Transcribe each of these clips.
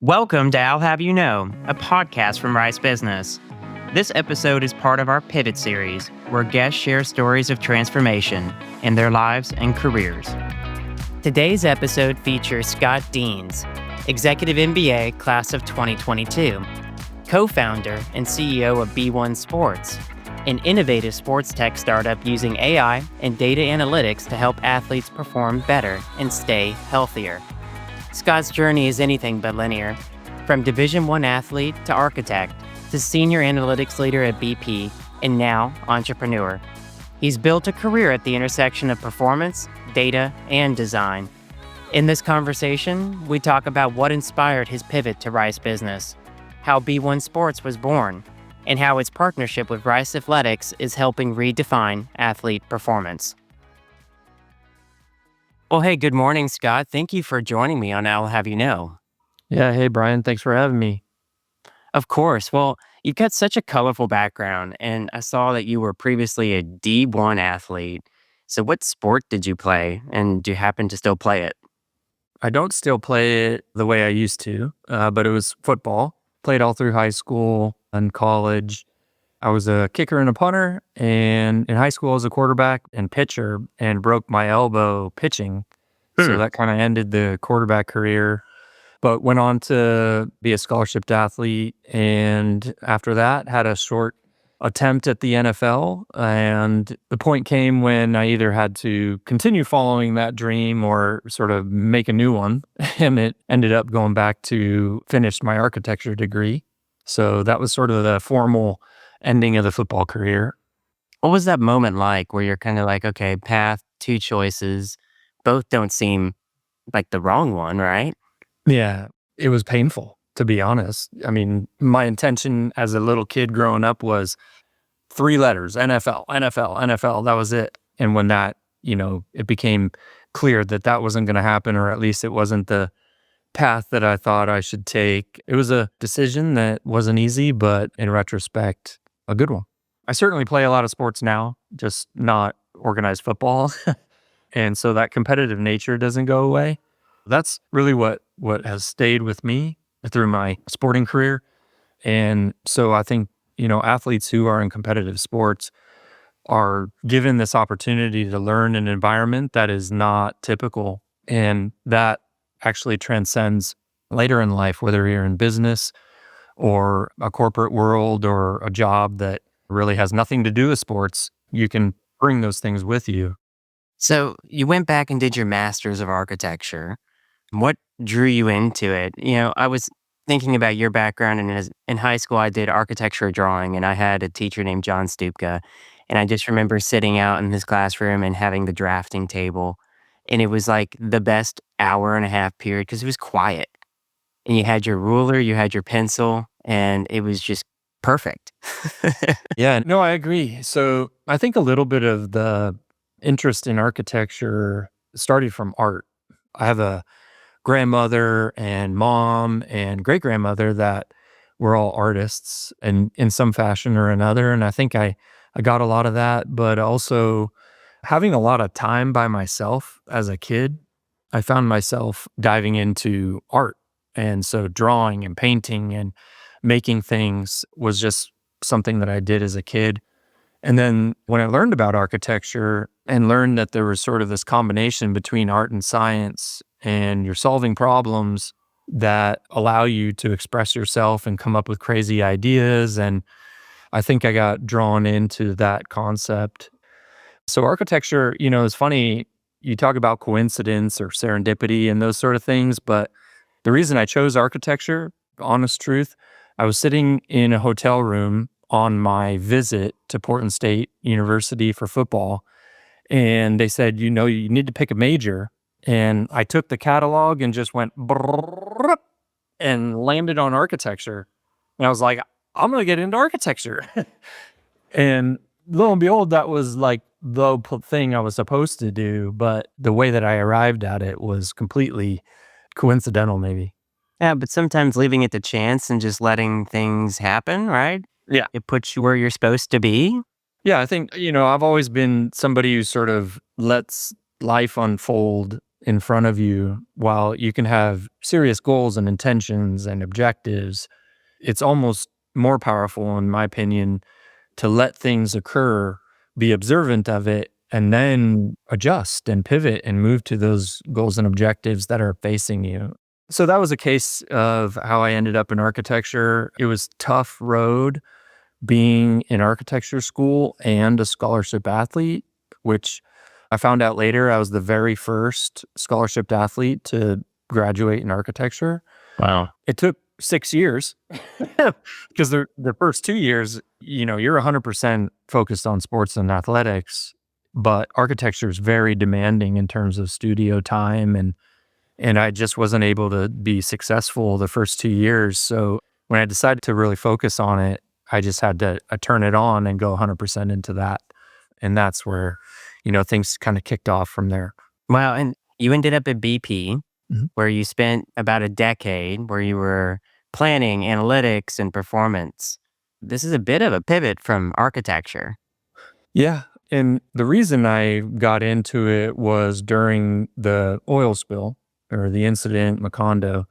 Welcome to I'll Have You Know, a podcast from Rice Business. This episode is part of our Pivot series, where guests share stories of transformation in their lives and careers. Today's episode features Scott Deans, Executive MBA Class of 2022, co-founder and CEO of BeONE Sports, an innovative sports tech startup using AI and data analytics to help athletes perform better and stay healthier. Scott's journey is anything but linear. From Division I athlete to architect to senior analytics leader at BP and now entrepreneur. He's built a career at the intersection of performance, data, and design. In this conversation, we talk about what inspired his pivot to Rice Business, how BeONE Sports was born, and how its partnership with Rice Athletics is helping redefine athlete performance. Well, hey, good morning, Scott. Thank you for joining me on I'll Have You Know. Yeah, hey, Brian. Thanks for having me. Of course. Well, you've got such a colorful background, and I saw that you were previously a D1 athlete. So what sport did you play, and do you happen to still play it? I don't still play it the way I used to, but it was football. Played all through high school and college. I was a kicker and a punter, and in high school I was a quarterback and pitcher and broke my elbow pitching. So that kind of ended the quarterback career, but went on to be a scholarship athlete. And after that, had a short attempt at the NFL. And the point came when I either had to continue following that dream or sort of make a new one. And it ended up going back to finish my architecture degree. So that was sort of the formal ending of the football career. What was that moment like where you're kind of like, okay, path, two choices, both don't seem like the wrong one, right? Yeah, it was painful, to be honest. I mean, my intention as a little kid growing up was 3 letters, NFL, NFL, NFL. That was it. And when that, it became clear that that wasn't going to happen, or at least it wasn't the path that I thought I should take. It was a decision that wasn't easy, but in retrospect, a good one. I certainly play a lot of sports now, just not organized football. And so that competitive nature doesn't go away. That's really what has stayed with me through my sporting career. And so I think, athletes who are in competitive sports are given this opportunity to learn an environment that is not typical. And that actually transcends later in life, whether you're in business or a corporate world or a job that really has nothing to do with sports. You can bring those things with you. So you went back and did your master's of architecture. What drew you into it? I was thinking about your background, and in high school, I did architecture drawing, and I had a teacher named John Stupka. And I just remember sitting out in his classroom and having the drafting table. And it was like the best hour and a half period because it was quiet. And you had your ruler, you had your pencil, and it was just perfect. Yeah, no, I agree. So I think a little bit of the interest in architecture started from art. I have a grandmother and mom and great grandmother that were all artists and in some fashion or another. And I think I got a lot of that, but also having a lot of time by myself as a kid, I found myself diving into art. And so drawing and painting and making things was just something that I did as a kid. And then when I learned about architecture and learned that there was sort of this combination between art and science, and you're solving problems that allow you to express yourself and come up with crazy ideas. And I think I got drawn into that concept. So architecture, it's funny, you talk about coincidence or serendipity and those sort of things, but the reason I chose architecture, honest truth, I was sitting in a hotel room on my visit to Portland State University for football, and they said, you need to pick a major. And I took the catalog and just went brrrr and landed on architecture. And I was like, I'm going to get into architecture. And lo and behold, that was like the thing I was supposed to do. But the way that I arrived at it was completely coincidental, maybe. Yeah, but sometimes leaving it to chance and just letting things happen, right? Yeah. It puts you where you're supposed to be. Yeah, I think, I've always been somebody who sort of lets life unfold in front of you, while you can have serious goals and intentions and objectives, it's almost more powerful, in my opinion, to let things occur, be observant of it, and then adjust and pivot and move to those goals and objectives that are facing you. So that was a case of how I ended up in architecture. It was tough road being in architecture school and a scholarship athlete, which I found out later I was the very first scholarship athlete to graduate in architecture. Wow. It took 6 years because the first 2 years, you're 100% focused on sports and athletics, but architecture is very demanding in terms of studio time, and I just wasn't able to be successful the first 2 years. So when I decided to really focus on it, I just had to turn it on and go 100% into that. And that's where, things kind of kicked off from there. Wow. And you ended up at BP, Mhm. where you spent about a decade where you were planning analytics and performance. This is a bit of a pivot from architecture. Yeah. And the reason I got into it was during the oil spill or the incident, Macondo.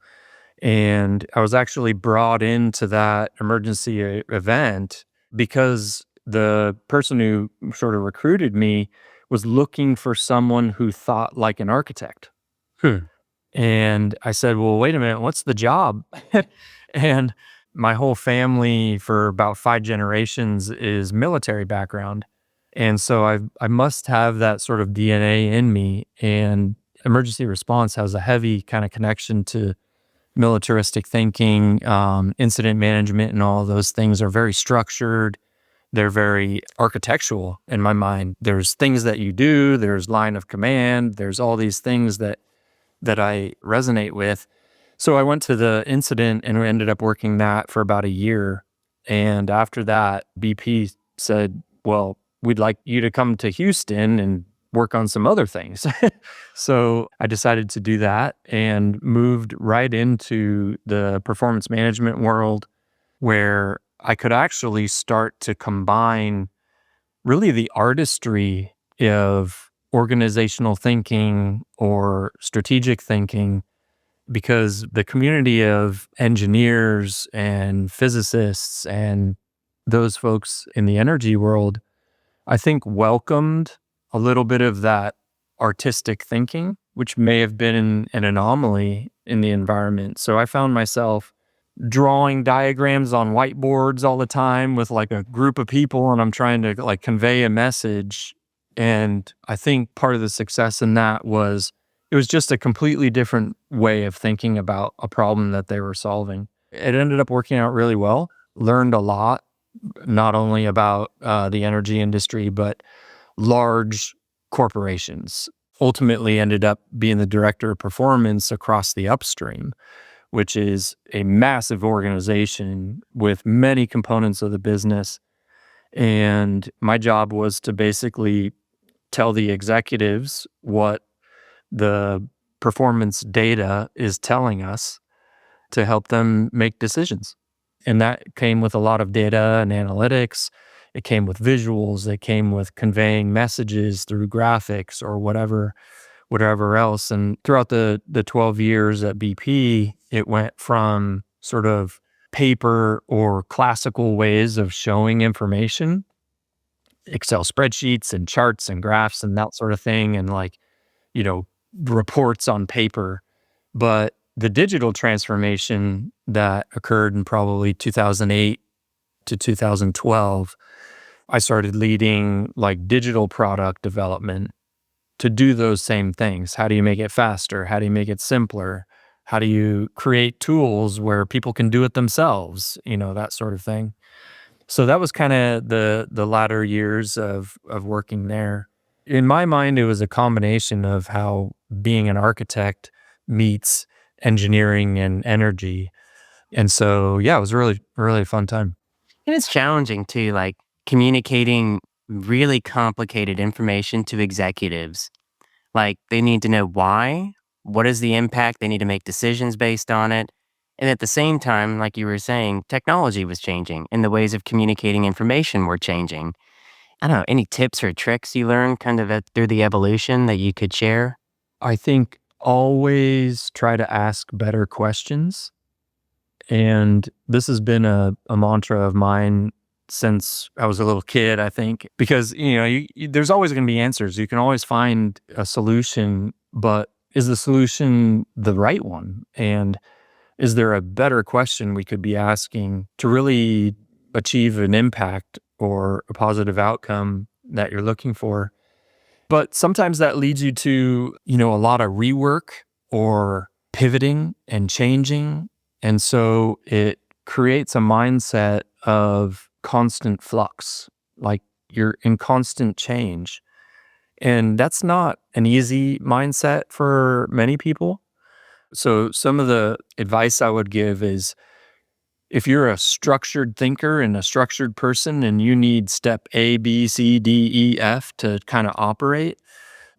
And I was actually brought into that emergency event because the person who sort of recruited me was looking for someone who thought like an architect. Hmm. And I said, well, wait a minute, what's the job? And my whole family for about 5 generations is military background. And so I must have that sort of DNA in me. And emergency response has a heavy kind of connection to militaristic thinking, incident management, and all of those things are very structured. They're very architectural in my mind. There's things that you do, there's line of command, there's all these things that I resonate with. So I went to the incident and we ended up working that for about a year. And after that, BP said, well, we'd like you to come to Houston and work on some other things. So I decided to do that and moved right into the performance management world where I could actually start to combine really the artistry of organizational thinking or strategic thinking, because the community of engineers and physicists and those folks in the energy world, I think, welcomed a little bit of that artistic thinking, which may have been an anomaly in the environment. So I found myself drawing diagrams on whiteboards all the time with like a group of people, and I'm trying to like convey a message. And I think part of the success in that was it was just a completely different way of thinking about a problem that they were solving. It ended up working out really well. Learned a lot, not only about the energy industry, but large corporations. Ultimately ended up being the director of performance across the upstream, which is a massive organization with many components of the business. And my job was to basically tell the executives what the performance data is telling us to help them make decisions. And that came with a lot of data and analytics. It came with visuals. It came with conveying messages through graphics or whatever else. And throughout the 12 years at BP, it went from sort of paper or classical ways of showing information, Excel spreadsheets and charts and graphs and that sort of thing, and like, you know, reports on paper. But the digital transformation that occurred in probably 2008 to 2012, I started leading like digital product development to do those same things. How do you make it faster? How do you make it simpler? How do you create tools where people can do it themselves? That sort of thing. So that was kind of the latter years of working there. In my mind, it was a combination of how being an architect meets engineering and energy. And so, yeah, it was really, really a fun time. And it's challenging too, like communicating really complicated information to executives. Like they need to know why, what is the impact, they need to make decisions based on it. And at the same time, like you were saying, technology was changing and the ways of communicating information were changing. I don't know, any tips or tricks you learned kind of through the evolution that you could share? I think always try to ask better questions. And this has been a mantra of mine since I was a little kid, I think, because, there's always going to be answers. You can always find a solution, but is the solution the right one? And is there a better question we could be asking to really achieve an impact or a positive outcome that you're looking for? But sometimes that leads you to, a lot of rework or pivoting and changing. And so it creates a mindset of constant flux, like you're in constant change. And that's not an easy mindset for many people. So some of the advice I would give is if you're a structured thinker and a structured person and you need step A, B, C, D, E, F to kind of operate,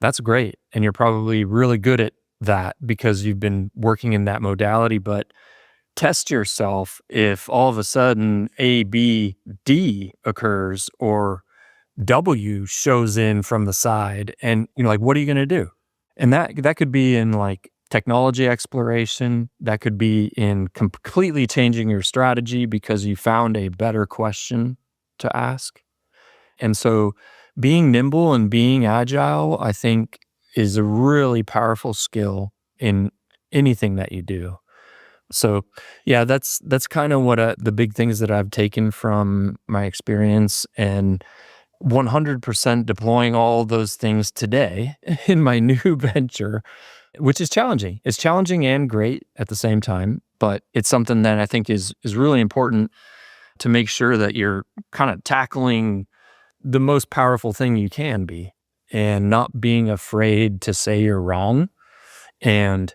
that's great. And you're probably really good at that because you've been working in that modality. But test yourself if all of a sudden A, B, D occurs or W shows in from the side. And, like, what are you going to do? And that could be in like technology exploration. That could be in completely changing your strategy because you found a better question to ask. And so being nimble and being agile, I think, is a really powerful skill in anything that you do. So, yeah, that's kind of what the big things that I've taken from my experience, and 100% deploying all those things today in my new venture, which is challenging. It's challenging and great at the same time, but it's something that I think is really important to make sure that you're kind of tackling the most powerful thing you can be and not being afraid to say you're wrong and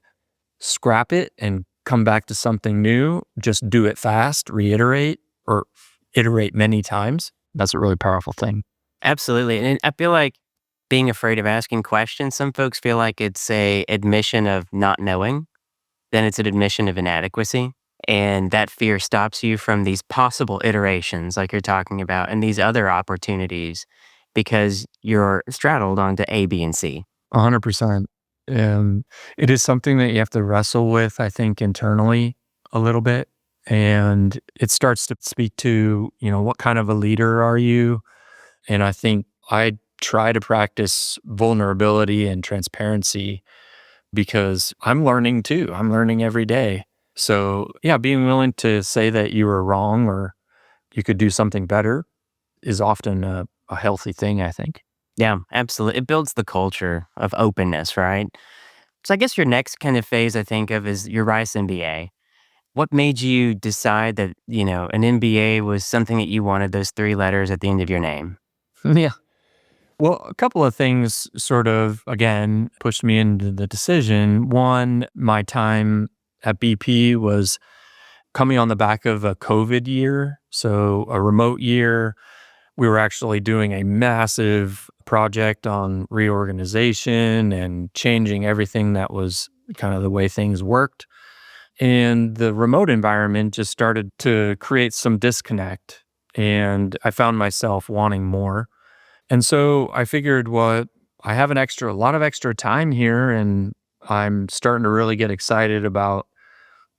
scrap it and come back to something new. Just do it fast, reiterate, or iterate many times. That's a really powerful thing. Absolutely. And I feel like being afraid of asking questions, some folks feel like it's a admission of not knowing, then it's an admission of inadequacy. And that fear stops you from these possible iterations like you're talking about and these other opportunities because you're straddled onto A, B, and C. 100%. And it is something that you have to wrestle with, I think, internally a little bit. And it starts to speak to, what kind of a leader are you? And I think I try to practice vulnerability and transparency because I'm learning too. I'm learning every day. So, yeah, being willing to say that you were wrong or you could do something better is often a healthy thing, I think. Yeah, absolutely. It builds the culture of openness, right? So I guess your next kind of phase I think of is your Rice MBA. What made you decide that, an MBA was something that you wanted those three letters at the end of your name? Yeah. Well, a couple of things sort of, again, pushed me into the decision. One, my time at BP was coming on the back of a COVID year, so a remote year. We were actually doing a massive project on reorganization and changing everything that was kind of the way things worked. And the remote environment just started to create some disconnect. And I found myself wanting more. And so I figured, what I have a lot of extra time here, and I'm starting to really get excited about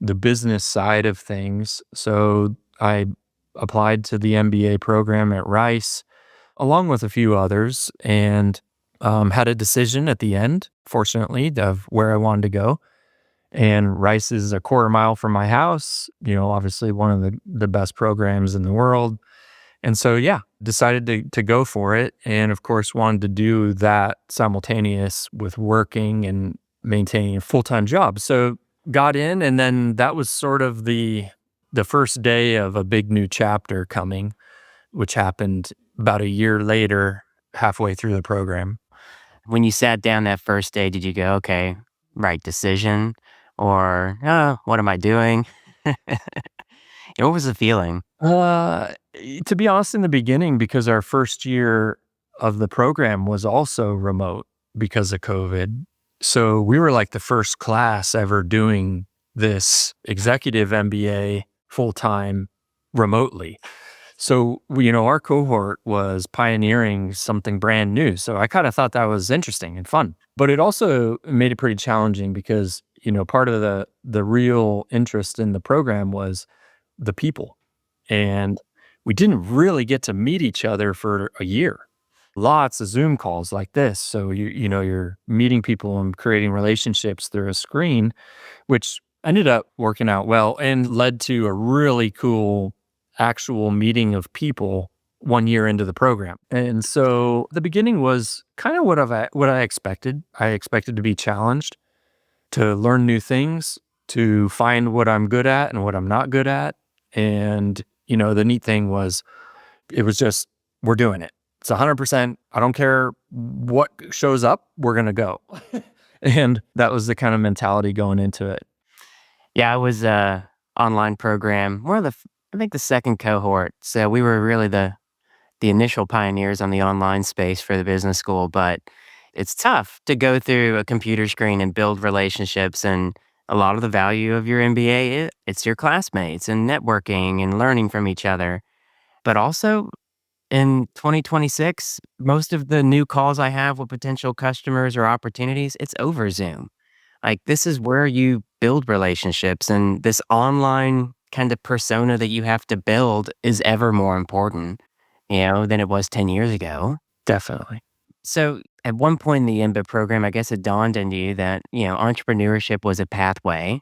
the business side of things. So I applied to the MBA program at Rice, along with a few others, and had a decision at the end, fortunately, of where I wanted to go. And Rice is a quarter mile from my house, obviously one of the best programs in the world. And so, yeah, decided to go for it. And of course, wanted to do that simultaneous with working and maintaining a full-time job. So got in, and then that was sort of the first day of a big new chapter coming, which happened about a year later, halfway through the program. When you sat down that first day, did you go, okay, right decision? Or, what am I doing? What was the feeling? To be honest, in the beginning, because our first year of the program was also remote because of COVID. So we were like the first class ever doing this executive MBA full-time remotely. So, our cohort was pioneering something brand new. So I kind of thought that was interesting and fun. But it also made it pretty challenging because, part of the real interest in the program was the people. And we didn't really get to meet each other for a year. Lots of Zoom calls like this. So you're meeting people and creating relationships through a screen, which ended up working out well and led to a really cool actual meeting of people 1 year into the program. And so the beginning was kind of what I expected. I expected to be challenged, to learn new things, to find what I'm good at and what I'm not good at. And, the neat thing was it was just, we're doing it. It's 100%. I don't care what shows up, we're going to go. And that was the kind of mentality going into it. Yeah, I was online program. I think the second cohort. So we were really the initial pioneers on the online space for the business school, but it's tough to go through a computer screen and build relationships. And a lot of the value of your MBA, it's your classmates and networking and learning from each other. But also in 2026, most of the new calls I have with potential customers or opportunities, it's over Zoom. Like, this is where you build relationships, and this online kind of persona that you have to build is ever more important, than it was 10 years ago. Definitely. So, at one point in the EMBA program, I guess it dawned on you that, entrepreneurship was a pathway,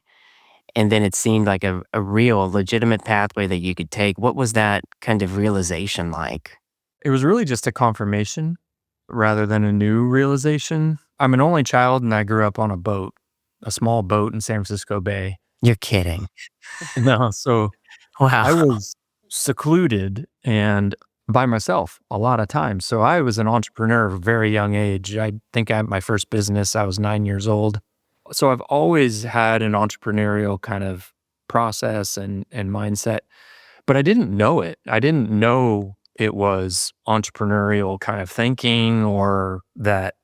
and then it seemed like a real legitimate pathway that you could take. What was that kind of realization like? It was really just a confirmation rather than a new realization. I'm an only child and I grew up on a boat, a small boat in San Francisco Bay. You're kidding. No, so Wow. I was secluded and by myself a lot of times. So I was an entrepreneur at a very young age. I think I had my first business, I was 9 years old. So I've always had an entrepreneurial kind of process and mindset, but I didn't know it. I didn't know it was entrepreneurial kind of thinking or that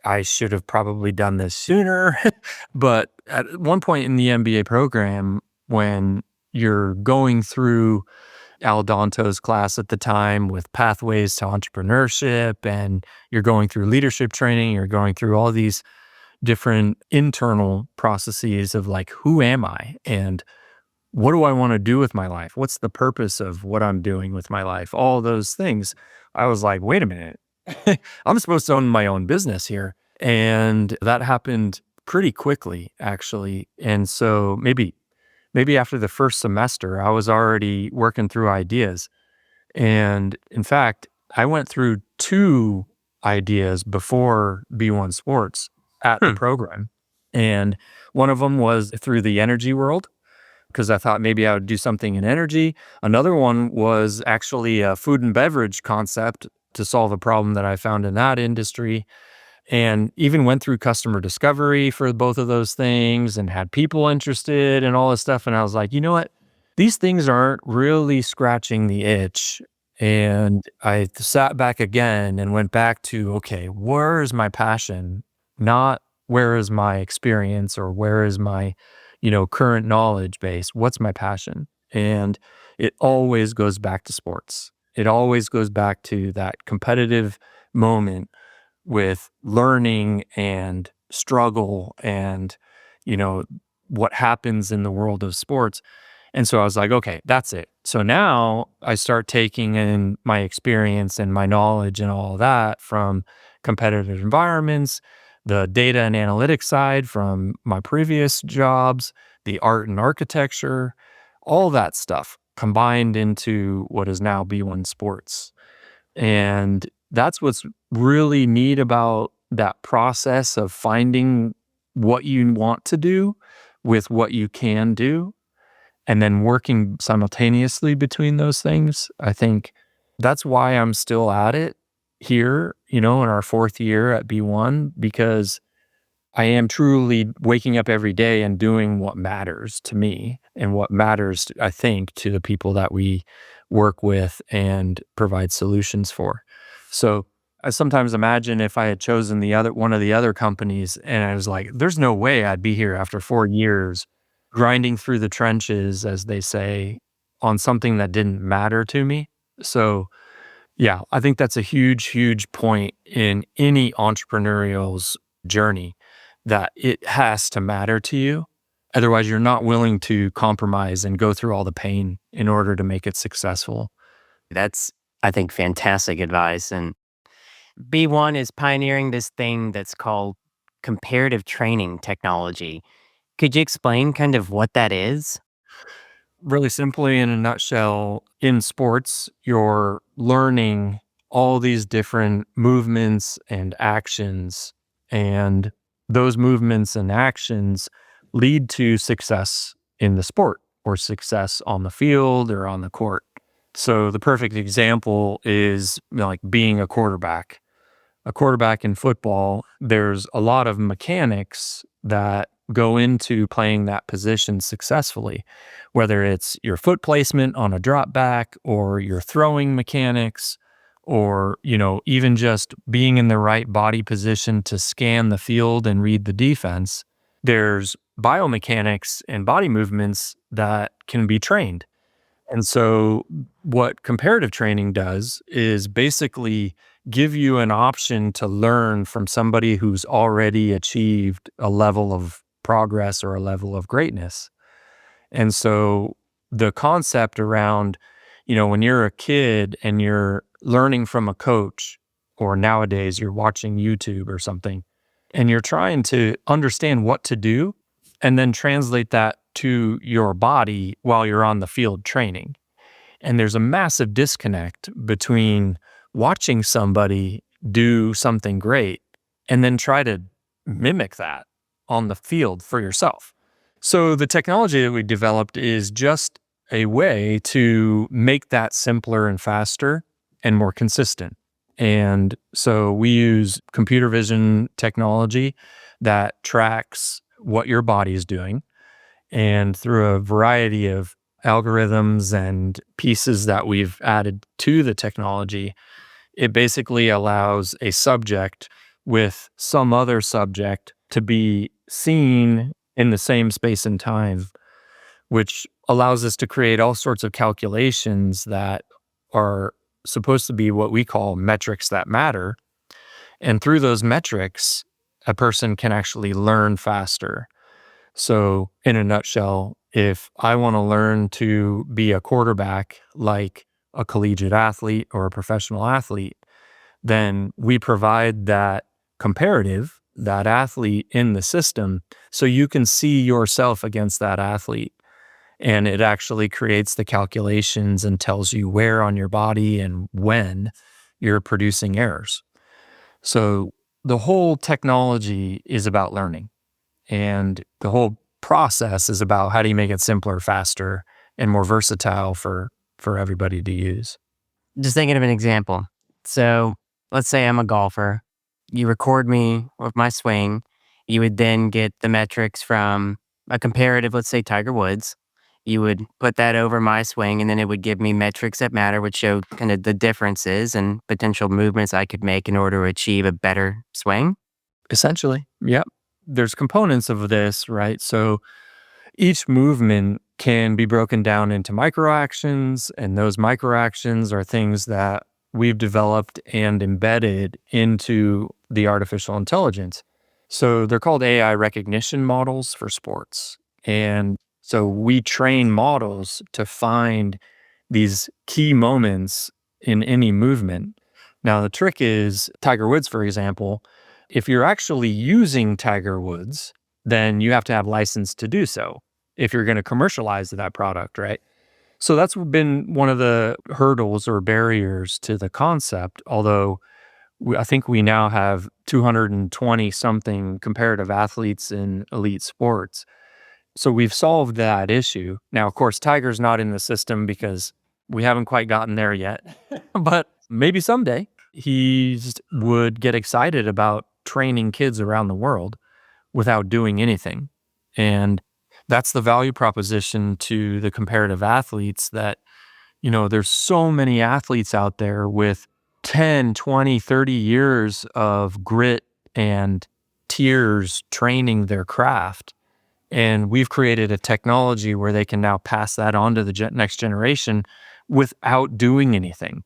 I should have probably done this sooner. But at one point in the MBA program, when you're going through Al Danto's class at the time with pathways to entrepreneurship, and you're going through leadership training, you're going through all these different internal processes of like, who am I? And what do I want to do with my life? What's the purpose of what I'm doing with my life? All those things. I was like, wait a minute. I'm supposed to own my own business here. And that happened pretty quickly, actually. And so maybe after the first semester, I was already working through ideas. And in fact, I went through two ideas before BeONE Sports at the Hmm. program. And one of them was through the energy world because I thought maybe I would do something in energy. Another one was actually a food and beverage concept to solve a problem that I found in that industry, and even went through customer discovery for both of those things and had people interested and all this stuff. And I was like, you know what? These things aren't really scratching the itch. And I sat back again and went back to, okay, where is my passion? Not where is my experience or where is my, current knowledge base? What's my passion? And it always goes back to sports. It always goes back to that competitive moment with learning and struggle and, you know, what happens in the world of sports. And so I was like, okay, that's it. So now I start taking in my experience and my knowledge and all of that from competitive environments, the data and analytics side from my previous jobs, the art and architecture, all that stuff combined into what is now BeONE Sports. And that's what's really neat about that process of finding what you want to do with what you can do and then working simultaneously between those things. I think that's why I'm still at it here, in our fourth year at B1, because I am truly waking up every day and doing what matters to me and what matters, I think, to the people that we work with and provide solutions for. So I sometimes imagine if I had chosen the other one of the other companies and I was like, there's no way I'd be here after 4 years grinding through the trenches, as they say, on something that didn't matter to me. So, yeah, I think that's a huge, huge point in any entrepreneurial's journey that it has to matter to you. Otherwise, you're not willing to compromise and go through all the pain in order to make it successful. That's, I think, fantastic advice. And B1 is pioneering this thing that's called comparative training technology. Could you explain kind of what that is? Really simply, in a nutshell, in sports, you're learning all these different movements and actions, and those movements and actions lead to success in the sport or success on the field or on the court. So, the perfect example is like being a quarterback in football, there's a lot of mechanics that go into playing that position successfully, whether it's your foot placement on a drop back or your throwing mechanics or, even just being in the right body position to scan the field and read the defense. There's biomechanics and body movements that can be trained. And so, what comparative training does is basically give you an option to learn from somebody who's already achieved a level of progress or a level of greatness. And so, the concept around, when you're a kid and you're learning from a coach, or nowadays you're watching YouTube or something, and you're trying to understand what to do and then translate that to your body while you're on the field training. And there's a massive disconnect between watching somebody do something great and then try to mimic that on the field for yourself. So the technology that we developed is just a way to make that simpler and faster and more consistent. And so we use computer vision technology that tracks what your body is doing. And through a variety of algorithms and pieces that we've added to the technology, it basically allows a subject with some other subject to be seen in the same space and time, which allows us to create all sorts of calculations that are supposed to be what we call metrics that matter. And through those metrics, a person can actually learn faster. So, in a nutshell, if I want to learn to be a quarterback like a collegiate athlete or a professional athlete, then we provide that comparative, that athlete in the system, so you can see yourself against that athlete. And it actually creates the calculations and tells you where on your body and when you're producing errors. So, the whole technology is about learning. And the whole process is about how do you make it simpler, faster, and more versatile for everybody to use. Just thinking of an example. So let's say I'm a golfer. You record me with my swing. You would then get the metrics from a comparative, let's say Tiger Woods. You would put that over my swing, and then it would give me metrics that matter, which show kind of the differences and potential movements I could make in order to achieve a better swing. Essentially, yep. There's components of this, right? So each movement can be broken down into micro actions, and those micro actions are things that we've developed and embedded into the artificial intelligence. So they're called AI recognition models for sports. And so we train models to find these key moments in any movement. Now, the trick is Tiger Woods, for example, if you're actually using Tiger Woods, then you have to have license to do so if you're going to commercialize that product, right? So that's been one of the hurdles or barriers to the concept, although I think we now have 220 something comparative athletes in elite sports. So we've solved that issue. Now, of course, Tiger's not in the system because we haven't quite gotten there yet, but maybe someday he would get excited about training kids around the world without doing anything. And that's the value proposition to the comparative athletes that, there's so many athletes out there with 10, 20, 30 years of grit and tears training their craft. And we've created a technology where they can now pass that on to the next generation without doing anything.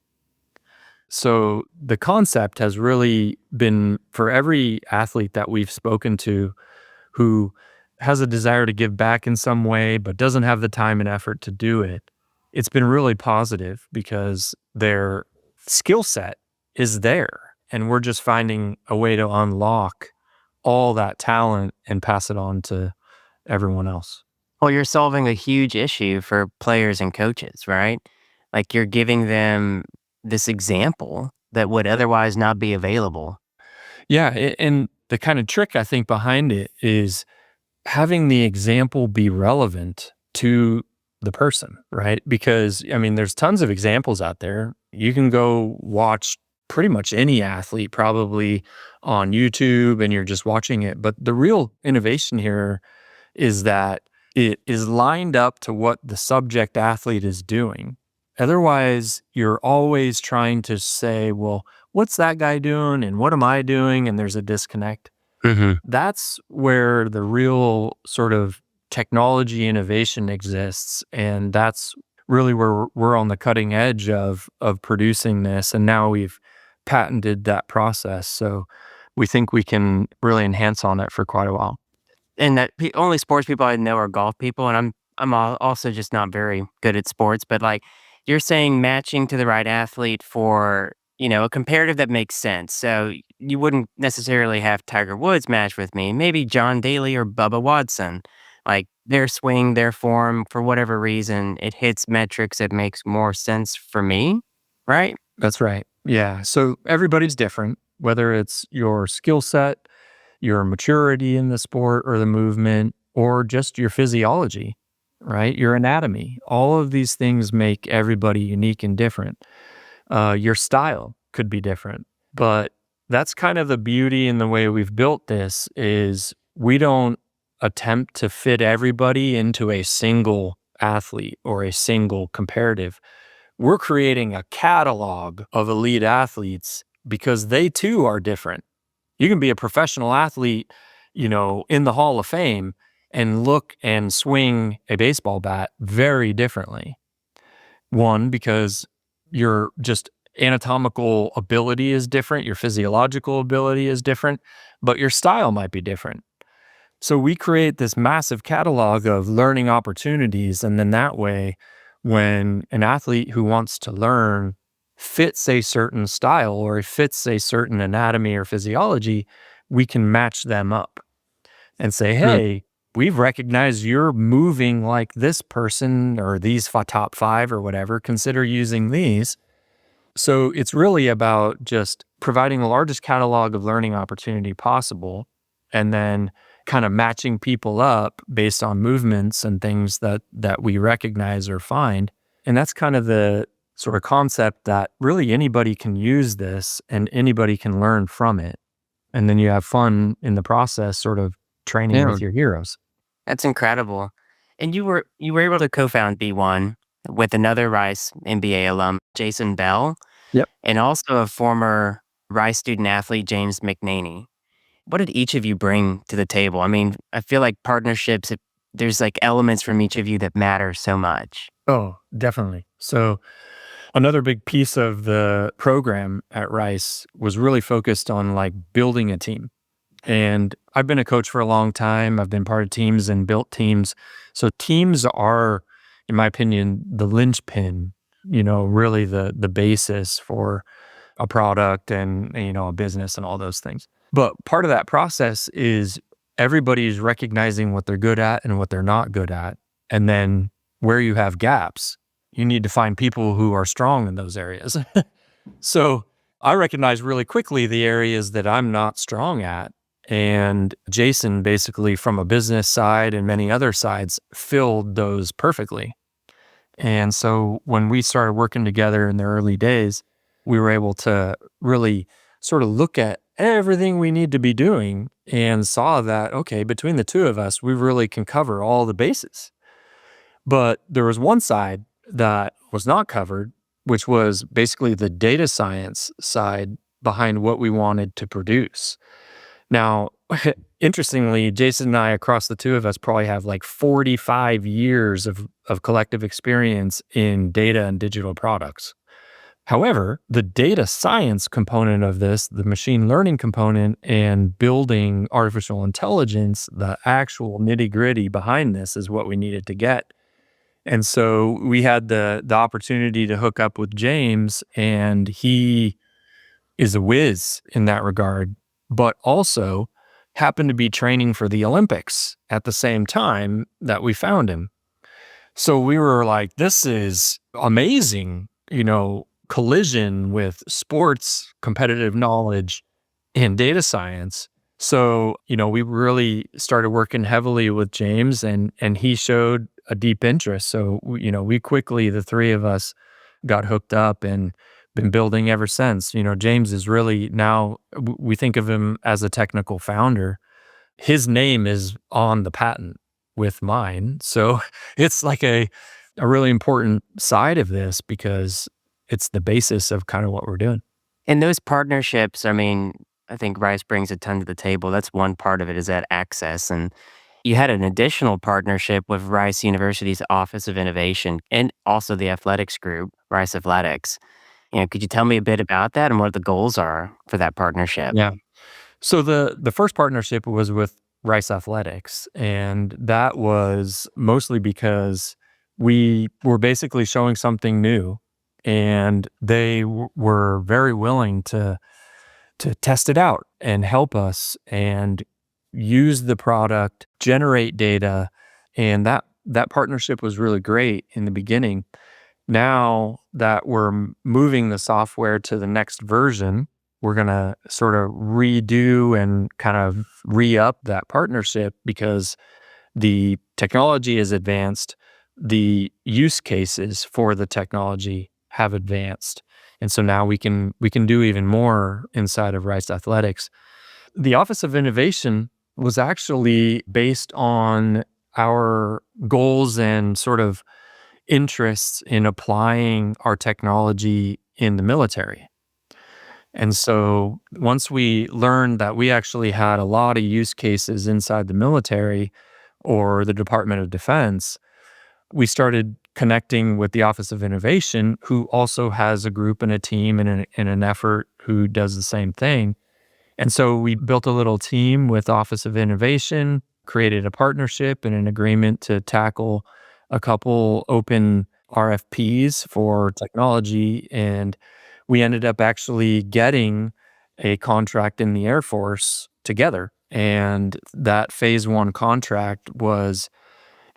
So the concept has really been for every athlete that we've spoken to who has a desire to give back in some way, but doesn't have the time and effort to do it. It's been really positive because their skill set is there. And we're just finding a way to unlock all that talent and pass it on to everyone else. Well, you're solving a huge issue for players and coaches, right? Like you're giving them this example that would otherwise not be available. Yeah. And the kind of trick I think behind it is having the example be relevant to the person, right? Because, I mean, there's tons of examples out there. You can go watch pretty much any athlete probably on YouTube and you're just watching it. But the real innovation here is that it is lined up to what the subject athlete is doing. Otherwise, you're always trying to say, well, what's that guy doing and what am I doing? And there's a disconnect. Mm-hmm. That's where the real sort of technology innovation exists. And that's really where we're on the cutting edge of producing this. And now we've patented that process. So we think we can really enhance on it for quite a while. And that only sports people I know are golf people, and also just not very good at sports. But like you're saying, matching to the right athlete for a comparative that makes sense. So you wouldn't necessarily have Tiger Woods match with me. Maybe John Daly or Bubba Watson. Like their swing, their form, for whatever reason, it hits metrics that makes more sense for me, right? That's right. Yeah. So everybody's different, whether it's your skill set, your maturity in the sport or the movement, or just your physiology, right? Your anatomy. All of these things make everybody unique and different. Your style could be different, but that's kind of the beauty in the way we've built this is we don't attempt to fit everybody into a single athlete or a single comparative. We're creating a catalog of elite athletes because they too are different. You can be a professional athlete, in the Hall of Fame and look and swing a baseball bat very differently. One, because your just anatomical ability is different, your physiological ability is different, but your style might be different. So we create this massive catalog of learning opportunities. And then that way, when an athlete who wants to learn fits a certain style or fits a certain anatomy or physiology, we can match them up and say, hey, we've recognized you're moving like this person or these top five or whatever, consider using these. So it's really about just providing the largest catalog of learning opportunity possible and then kind of matching people up based on movements and things that we recognize or find. And that's kind of the sort of concept that really anybody can use this and anybody can learn from it. And then you have fun in the process, sort of training Yeah. with your heroes. That's incredible. And you were able to co-found BeONE with another Rice MBA alum, Jason Bell, Yep. and also a former Rice student athlete, James McNaney. What did each of you bring to the table? I mean, I feel like partnerships, there's like elements from each of you that matter so much. Oh, definitely. So another big piece of the program at Rice was really focused on like building a team. And I've been a coach for a long time. I've been part of teams and built teams. So teams are, in my opinion, the linchpin, really the basis for a product and, a business and all those things. But part of that process is everybody's recognizing what they're good at and what they're not good at. And then where you have gaps, you need to find people who are strong in those areas. So I recognize really quickly the areas that I'm not strong at. And Jason, basically from a business side and many other sides, filled those perfectly. And so when we started working together in the early days, we were able to really sort of look at everything we need to be doing and saw that, okay, between the two of us, we really can cover all the bases. But there was one side that was not covered, which was basically the data science side behind what we wanted to produce. Now, Interestingly, Jason and I, across the two of us, probably have like 45 years of collective experience in data and digital products. However, the data science component of this, the machine learning component, and building artificial intelligence, the actual nitty gritty behind this is what we needed to get. And so we had the opportunity to hook up with James, and he is a whiz in that regard, but also happened to be training for the Olympics at the same time that we found him. So we were like, this is amazing, collision with sports, competitive knowledge, and data science. So, we really started working heavily with James, and he showed a deep interest. So, we quickly, the three of us, got hooked up and been building ever since. James is really now, we think of him as a technical founder. His name is on the patent with mine. So it's like a really important side of this because it's the basis of kind of what we're doing. And those partnerships, I mean, I think Rice brings a ton to the table. That's one part of it, is that access. And you had an additional partnership with Rice University's Office of Innovation and also the athletics group, Rice Athletics. Could you tell me a bit about that and what the goals are for that partnership? Yeah. So the first partnership was with Rice Athletics, and that was mostly because we were basically showing something new, and they were very willing to test it out and help us and use the product, generate data, and that partnership was really great in the beginning. Now that we're moving the software to the next version, we're going to sort of redo and kind of re-up that partnership because the technology is advanced, the use cases for the technology have advanced. And so now we can do even more inside of Rice Athletics. The Office of Innovation was actually based on our goals and sort of interests in applying our technology in the military. And so once we learned that we actually had a lot of use cases inside the military or the Department of Defense, we started connecting with the Office of Innovation, who also has a group and a team and an effort who does the same thing. And so we built a little team with Office of Innovation, created a partnership and an agreement to tackle a couple open RFPs for technology. And we ended up actually getting a contract in the Air Force together. And that phase one contract was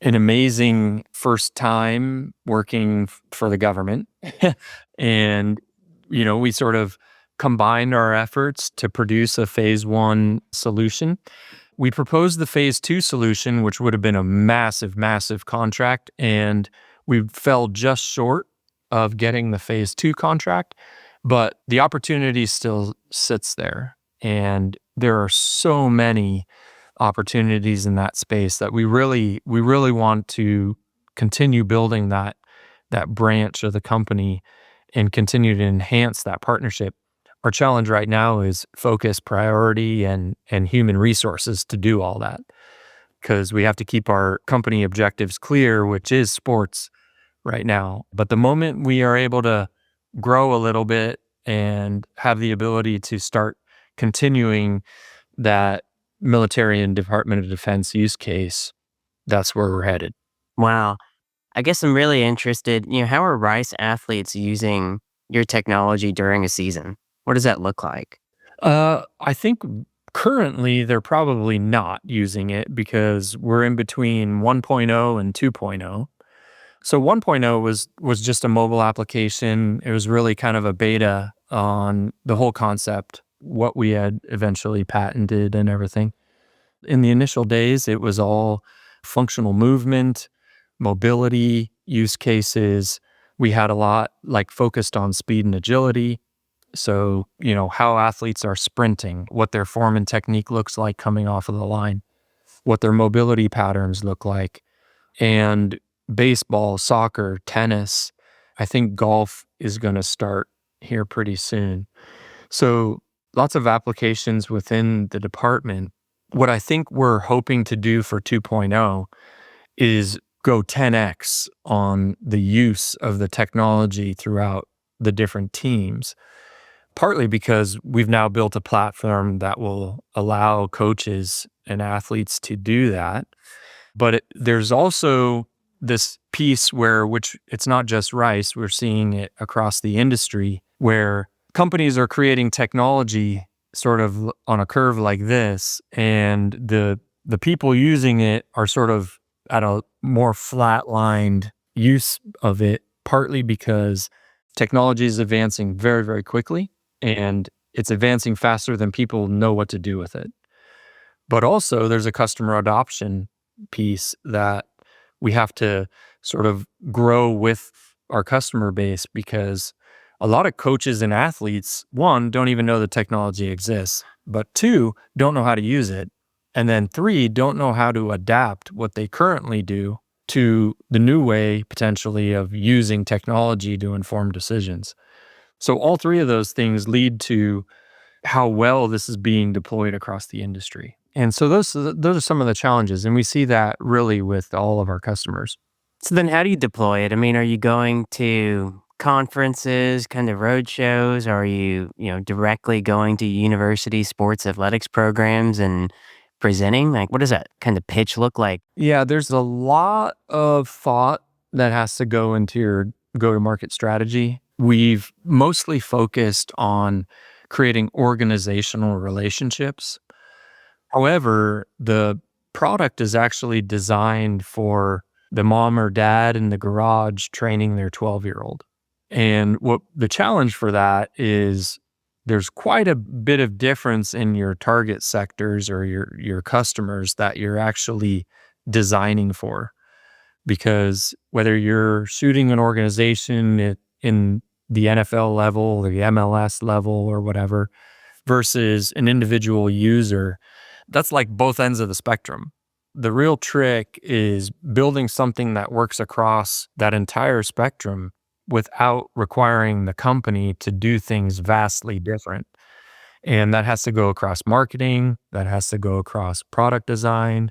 an amazing first time working for the government. And, we sort of combined our efforts to produce a phase one solution. We proposed the phase two solution, which would have been a massive, massive contract. And we fell just short of getting the phase two contract, but the opportunity still sits there. And there are so many opportunities in that space that we really want to continue building that branch of the company and continue to enhance that partnership. Our challenge right now is focus, priority, and human resources to do all that, because we have to keep our company objectives clear, which is sports right now. But the moment we are able to grow a little bit and have the ability to start continuing that military and Department of Defense use case, that's where we're headed. Wow. I guess I'm really interested, how are Rice athletes using your technology during a season? What does that look like? I think currently they're probably not using it because we're in between 1.0 and 2.0. So 1.0 was just a mobile application. It was really kind of a beta on the whole concept, what we had eventually patented and everything. In the initial days, it was all functional movement, mobility use cases. We had a lot like focused on speed and agility. So, how athletes are sprinting, what their form and technique looks like coming off of the line, what their mobility patterns look like. And baseball, soccer, tennis, I think golf is going to start here pretty soon. So, lots of applications within the department. What I think we're hoping to do for 2.0 is go 10x on the use of the technology throughout the different teams, partly because we've now built a platform that will allow coaches and athletes to do that. But there's also this piece where, which it's not just Rice, we're seeing it across the industry, where companies are creating technology sort of on a curve like this, and the people using it are sort of at a more flatlined use of it, partly because technology is advancing very, very quickly, and it's advancing faster than people know what to do with it. But also there's a customer adoption piece that we have to sort of grow with our customer base, because a lot of coaches and athletes, one, don't even know the technology exists, but two, don't know how to use it. And then three, don't know how to adapt what they currently do to the new way potentially of using technology to inform decisions. So all three of those things lead to how well this is being deployed across the industry. And so those are some of the challenges, and we see that really with all of our customers. So then how do you deploy it? I mean, are you going to conferences, kind of road shows? Are you, directly going to university sports athletics programs and presenting? Like, what does that kind of pitch look like? Yeah, there's a lot of thought that has to go into your go-to-market strategy. We've mostly focused on creating organizational relationships. However, the product is actually designed for the mom or dad in the garage training their 12-year-old. And what the challenge for that is, there's quite a bit of difference in your target sectors or your customers that you're actually designing for. Because whether you're shooting an organization in the NFL level or the MLS level or whatever, versus an individual user, that's like both ends of the spectrum. The real trick is building something that works across that entire spectrum without requiring the company to do things vastly different. And that has to go across marketing, that has to go across product design.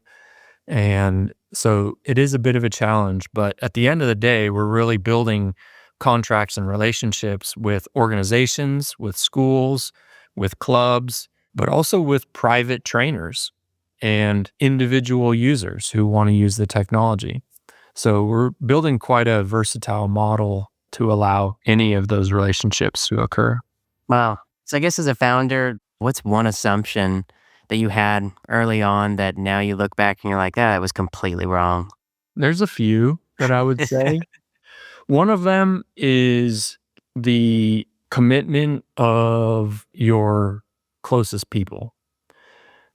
And so it is a bit of a challenge, but at the end of the day, we're really building contracts and relationships with organizations, with schools, with clubs, but also with private trainers and individual users who want to use the technology. So we're building quite a versatile model to allow any of those relationships to occur. Wow. So I guess as a founder, what's one assumption that you had early on that now you look back and you're like, that was completely wrong? There's a few that I would say. One of them is the commitment of your closest people.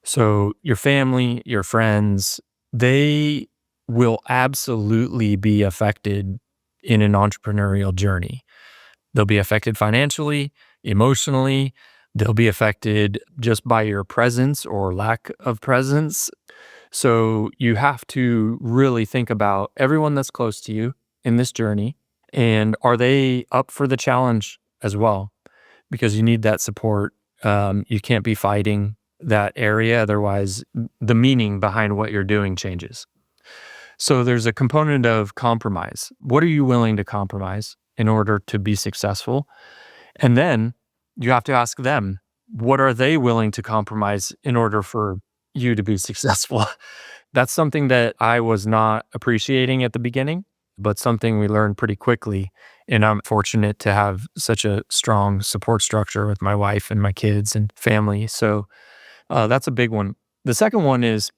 So your family, your friends, they will absolutely be affected in an entrepreneurial journey. They'll be affected financially, emotionally. They'll be affected just by your presence or lack of presence. So you have to really think about everyone that's close to you in this journey, and are they up for the challenge as well? Because you need that support. You can't be fighting that area. Otherwise, the meaning behind what you're doing changes. So there's a component of compromise. What are you willing to compromise in order to be successful? And then you have to ask them, what are they willing to compromise in order for you to be successful? That's something that I was not appreciating at the beginning, but something we learned pretty quickly. And I'm fortunate to have such a strong support structure with my wife and my kids and family. So that's a big one. The second one is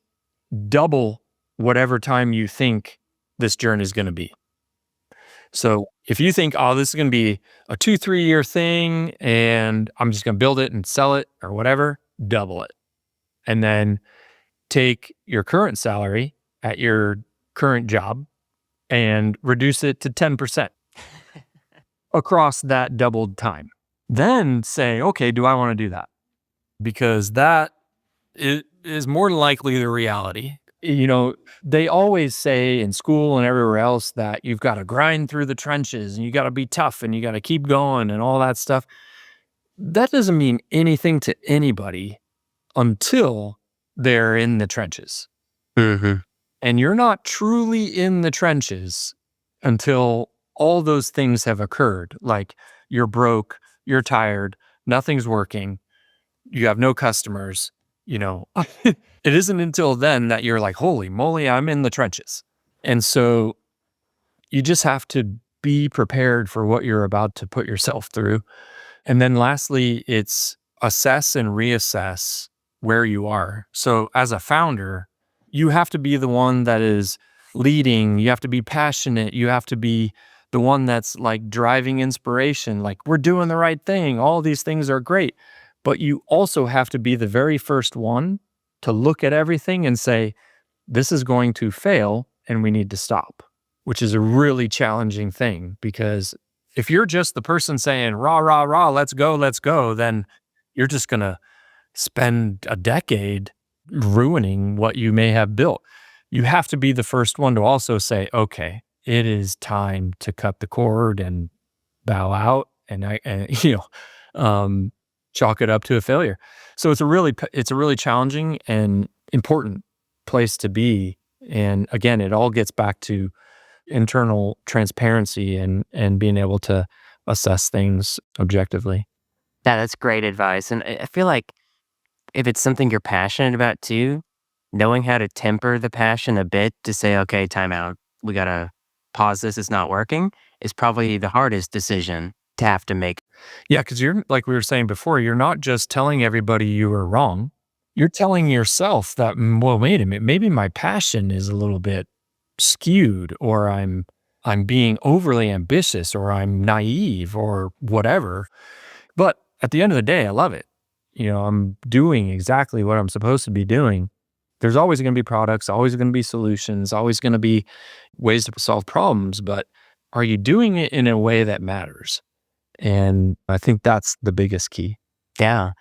double whatever time you think this journey is going to be. So if you think, oh, this is going to be a 2-3 year thing and I'm just going to build it and sell it or whatever, double it. And then take your current salary at your current job and reduce it to 10% across that doubled time. Then say, okay, do I want to do that? Because that is more than likely the reality. They always say in school and everywhere else that you've got to grind through the trenches and you got to be tough and you got to keep going and all that stuff. That doesn't mean anything to anybody until they're in the trenches. Mm-hmm. And you're not truly in the trenches until all those things have occurred. Like you're broke, you're tired, nothing's working, you have no customers, it isn't until then that you're like, holy moly, I'm in the trenches. And so you just have to be prepared for what you're about to put yourself through. And then lastly, it's assess and reassess where you are. So as a founder, you have to be the one that is leading. You have to be passionate. You have to be the one that's like driving inspiration. Like, we're doing the right thing. All these things are great. But you also have to be the very first one to look at everything and say, this is going to fail and we need to stop, which is a really challenging thing, because if you're just the person saying, rah, rah, rah, let's go, then you're just going to spend a decade ruining what you may have built. You have to be the first one to also say, okay, it is time to cut the cord and bow out and chalk it up to a failure. So it's a really challenging and important place to be. And again, it all gets back to internal transparency and being able to assess things objectively. Yeah, that's great advice. And I feel like if it's something you're passionate about too, knowing how to temper the passion a bit to say, okay, time out, we got to pause this, it's not working, is probably the hardest decision to have to make. Yeah, because you're, like we were saying before, you're not just telling everybody you were wrong. You're telling yourself that, well, wait a minute, maybe my passion is a little bit skewed, or I'm being overly ambitious, or I'm naive, or whatever. But at the end of the day, I love it. I'm doing exactly what I'm supposed to be doing. There's always going to be products, always going to be solutions, always going to be ways to solve problems, but are you doing it in a way that matters? And I think that's the biggest key. Yeah.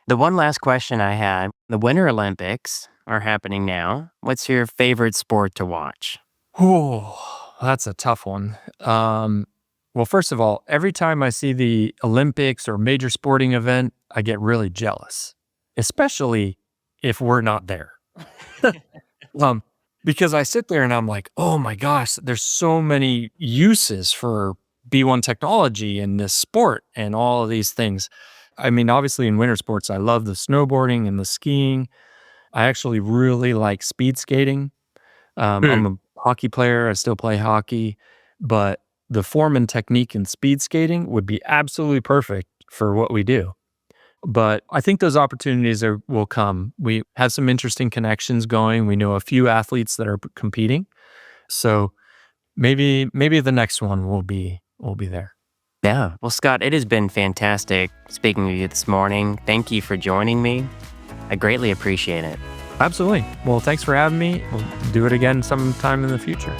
The one last question I had, the Winter Olympics are happening now. What's your favorite sport to watch? Oh, that's a tough one. Well, first of all, every time I see the Olympics or major sporting event, I get really jealous, especially if we're not there. Because I sit there and I'm like, oh my gosh, there's so many uses for BeONE technology in this sport and all of these things. I mean, obviously in winter sports, I love the snowboarding and the skiing. I actually really like speed skating. I'm a hockey player. I still play hockey, but the form and technique in speed skating would be absolutely perfect for what we do. But I think those opportunities will come. We have some interesting connections going. We know a few athletes that are competing. So maybe the next one will be there. Yeah. Well, Scott, it has been fantastic speaking with you this morning. Thank you for joining me. I greatly appreciate it. Absolutely. Well, thanks for having me. We'll do it again sometime in the future.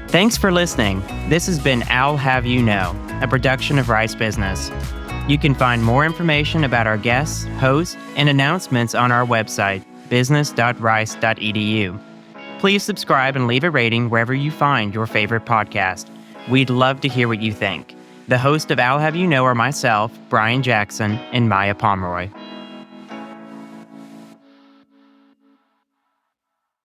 Thanks for listening. This has been I'll Have You Know, a production of Rice Business. You can find more information about our guests, hosts, and announcements on our website, business.rice.edu. Please subscribe and leave a rating wherever you find your favorite podcast. We'd love to hear what you think. The host of I'll Have You Know are myself, Brian Jackson, and Maya Pomeroy.